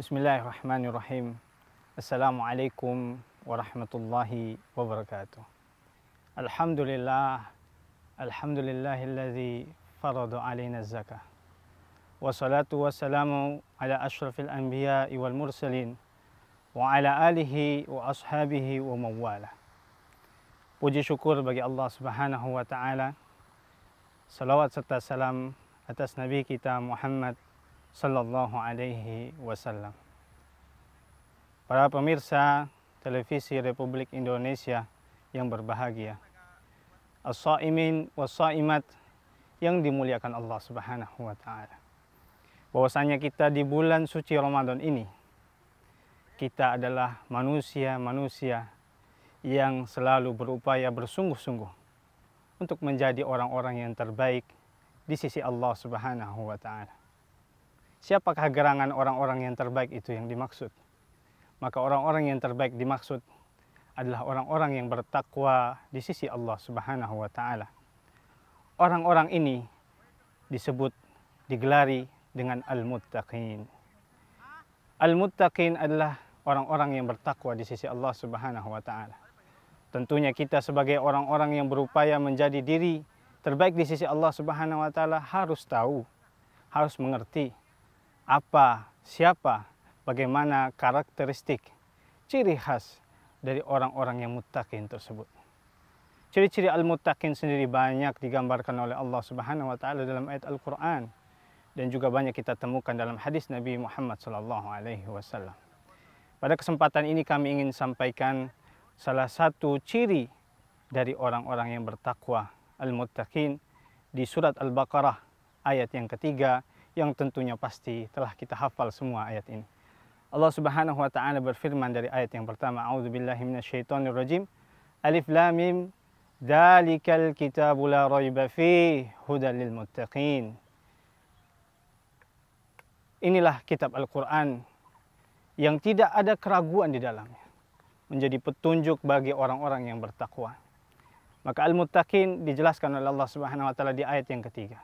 Bismillahirrahmanirrahim. Assalamualaikum warahmatullahi wabarakatuh. Alhamdulillah, alhamdulillahilladzi farada alaina zakah. Wassalatu wassalamu ala asyrafil anbiya'i wal mursalin wa ala alihi wa ashabihi wa mawala. Puji syukur bagi Allah Subhanahu wa taala. Salawat serta salam atas Nabi kita Muhammad sallallahu alaihi wasallam. Para pemirsa televisi Republik Indonesia yang berbahagia, as-shaimin was-shaimat yang dimuliakan Allah Subhanahu wa taala. Bahwasanya kita di bulan suci Ramadan ini, kita adalah manusia-manusia yang selalu berupaya bersungguh-sungguh untuk menjadi orang-orang yang terbaik di sisi Allah Subhanahu wa taala. Siapakah gerangan orang-orang yang terbaik itu yang dimaksud? Maka orang-orang yang terbaik dimaksud adalah orang-orang yang bertakwa di sisi Allah Subhanahu wa taala. Orang-orang ini disebut, digelari dengan al-muttaqin. Al-muttaqin adalah orang-orang yang bertakwa di sisi Allah Subhanahu wa taala. Tentunya kita sebagai orang-orang yang berupaya menjadi diri terbaik di sisi Allah Subhanahu wa taala harus tahu, harus mengerti apa, siapa, bagaimana karakteristik, ciri khas dari orang-orang yang muttaqin tersebut. Ciri-ciri al-muttaqin sendiri banyak digambarkan oleh Allah Subhanahu wa taala dalam ayat Al-Qur'an dan juga banyak kita temukan dalam hadis Nabi Muhammad sallallahu alaihi wasallam. Pada kesempatan ini kami ingin sampaikan salah satu ciri dari orang-orang yang bertakwa, al-muttaqin, di surat Al-Baqarah ayat yang ketiga, yang tentunya pasti telah kita hafal semua ayat ini. Allah Subhanahu wa taala berfirman dari ayat yang pertama, A'udzubillahi minasyaitonirrajim. Alif lam mim, dzalikal kitabu la raiba fihi hudal lil muttaqin. Inilah kitab Al-Qur'an yang tidak ada keraguan di dalamnya, menjadi petunjuk bagi orang-orang yang bertakwa. Maka al-muttaqin dijelaskan oleh Allah Subhanahu wa taala di ayat yang ketiga,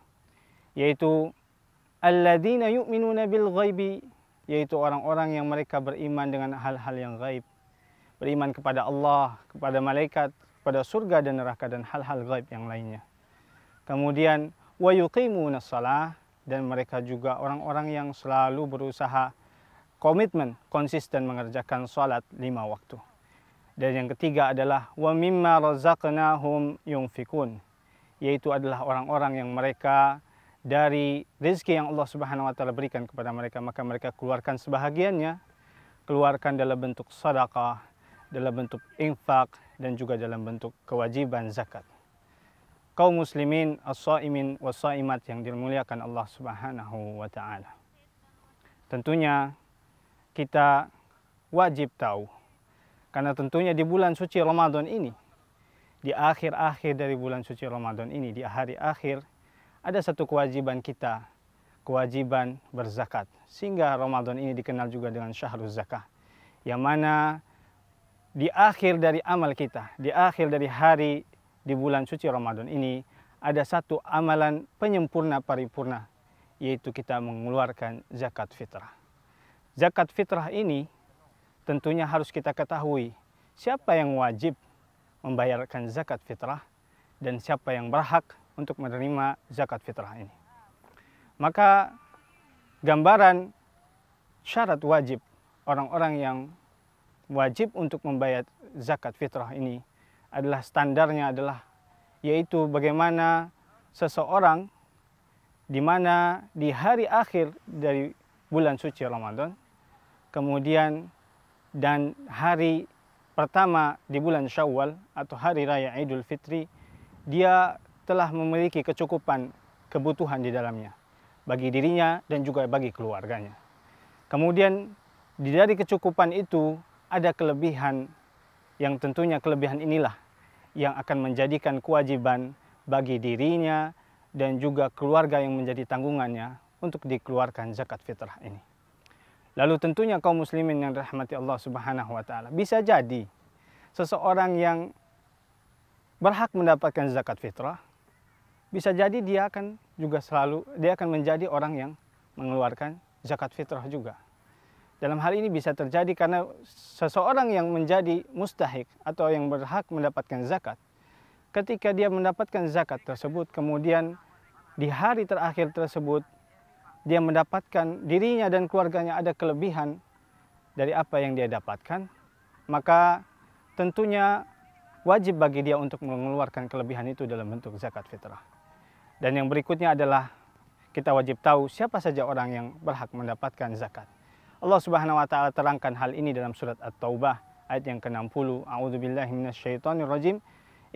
yaitu alladzina yu'minuna bil ghaibi, yaitu orang-orang yang mereka beriman dengan hal-hal yang gaib, beriman kepada Allah, kepada malaikat, kepada surga dan neraka dan hal-hal gaib yang lainnya. Kemudian wa yuqimunas shalah, dan mereka juga orang-orang yang selalu berusaha komitmen, konsisten mengerjakan salat 5 waktu. Dan yang ketiga adalah wa mimma razaqnahum yunfikun, yaitu adalah orang-orang yang mereka dari rezeki yang Allah Subhanahu wa taala berikan kepada mereka, maka mereka keluarkan sebahagiannya, keluarkan dalam bentuk sedekah, dalam bentuk infak, dan juga dalam bentuk kewajiban zakat. Kaum muslimin as-shaimin was-shaimat yang dimuliakan Allah Subhanahu wa taala. Tentunya kita wajib tahu, karena tentunya di bulan suci Ramadan ini, di akhir-akhir dari bulan suci Ramadan ini, di hari akhir, ada satu kewajiban kita, kewajiban berzakat. Sehingga Ramadan ini dikenal juga dengan syahrul zakah. Yang mana di akhir dari amal kita, di akhir dari hari di bulan suci Ramadan ini, ada satu amalan penyempurna paripurna, yaitu kita mengeluarkan zakat fitrah. Zakat fitrah ini tentunya harus kita ketahui siapa yang wajib membayarkan zakat fitrah dan siapa yang berhak untuk menerima zakat fitrah ini. Maka gambaran syarat wajib orang-orang yang wajib untuk membayar zakat fitrah ini adalah standarnya adalah yaitu bagaimana seseorang di mana di hari akhir dari bulan suci Ramadan, kemudian dan hari pertama di bulan Syawal atau hari raya Idul Fitri, dia telah memiliki kecukupan kebutuhan di dalamnya bagi dirinya dan juga bagi keluarganya. Kemudian dari kecukupan itu ada kelebihan yang tentunya kelebihan inilah yang akan menjadikan kewajiban bagi dirinya dan juga keluarga yang menjadi tanggungannya untuk dikeluarkan zakat fitrah ini. Lalu tentunya kaum muslimin yang dirahmati Allah Subhanahu wa taala, bisa jadi seseorang yang berhak mendapatkan zakat fitrah, bisa jadi dia akan menjadi orang yang mengeluarkan zakat fitrah juga. Dalam hal ini bisa terjadi karena seseorang yang menjadi mustahik atau yang berhak mendapatkan zakat, ketika dia mendapatkan zakat tersebut, kemudian di hari terakhir tersebut dia mendapatkan dirinya dan keluarganya ada kelebihan dari apa yang dia dapatkan, maka tentunya wajib bagi dia untuk mengeluarkan kelebihan itu dalam bentuk zakat fitrah. Dan yang berikutnya adalah kita wajib tahu siapa saja orang yang berhak mendapatkan zakat. Allah Subhanahu wa taala terangkan hal ini dalam surat At-Taubah ayat yang ke-60. A'udzubillahi minasyaitonirrajim.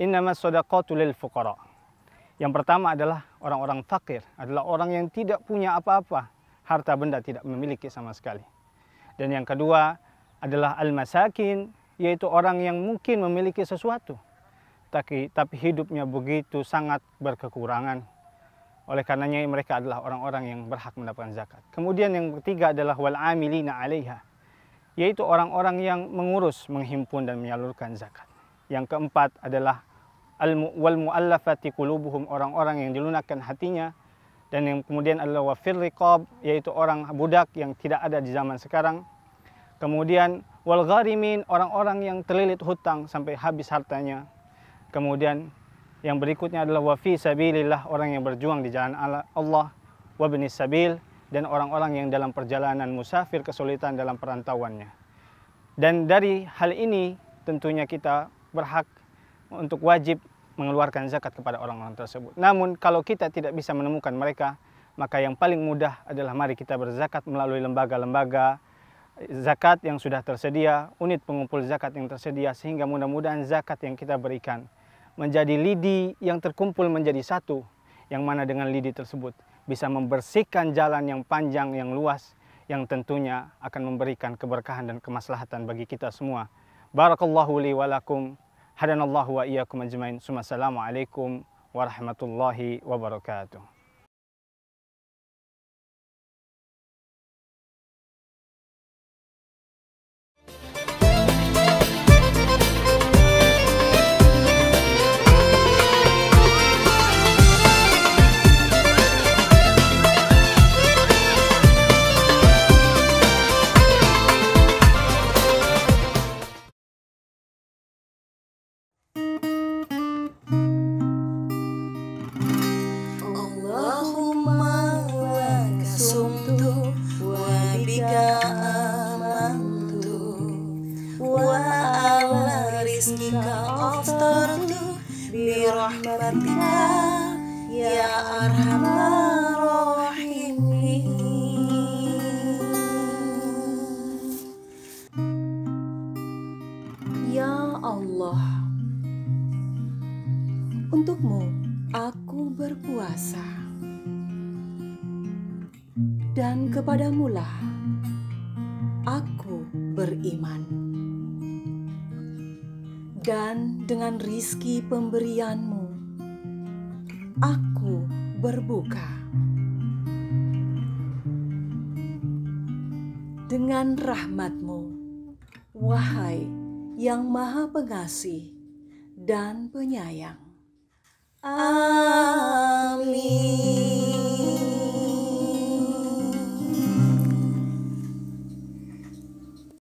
Innamas shadaqatu lil fuqara. Yang pertama adalah orang-orang fakir, adalah orang yang tidak punya apa-apa, harta benda tidak memiliki sama sekali. Dan yang kedua adalah al-masakin, yaitu orang yang mungkin memiliki sesuatu, tapi hidupnya begitu sangat berkekurangan. Oleh karenanya mereka adalah orang-orang yang berhak mendapatkan zakat. Kemudian yang ketiga adalah wal amilina 'alaiha, yaitu orang-orang yang mengurus, menghimpun dan menyalurkan zakat. Yang keempat adalah wal mu'allafati qulubuhum, orang-orang yang dilunakkan hatinya. Dan yang kemudian adalah wafir riqab, yaitu orang budak yang tidak ada di zaman sekarang. Kemudian wal gharimin, orang-orang yang terlilit hutang sampai habis hartanya. Kemudian yang berikutnya adalah wafi sabilillah, orang yang berjuang di jalan Allah, wabnis sabil, dan orang-orang yang dalam perjalanan musafir kesulitan dalam perantauannya. Dan dari hal ini tentunya kita berhak untuk wajib mengeluarkan zakat kepada orang-orang tersebut. Namun kalau kita tidak bisa menemukan mereka, maka yang paling mudah adalah mari kita berzakat melalui lembaga-lembaga zakat yang sudah tersedia, unit pengumpul zakat yang tersedia, sehingga mudah-mudahan zakat yang kita berikan menjadi lidi yang terkumpul menjadi satu, yang mana dengan lidi tersebut bisa membersihkan jalan yang panjang, yang luas, yang tentunya akan memberikan keberkahan dan kemaslahatan bagi kita semua. Barakallahu li wa lakum, hadanallahu wa iyyakum ajmain. Assalamualaikum warahmatullahi wabarakatuh. Ya Allah, untukmu aku berpuasa, dan kepadamulah aku beriman. Dan dengan rizki pemberianmu, aku berbuka. Dengan rahmatmu, wahai yang maha pengasih dan penyayang. Amin.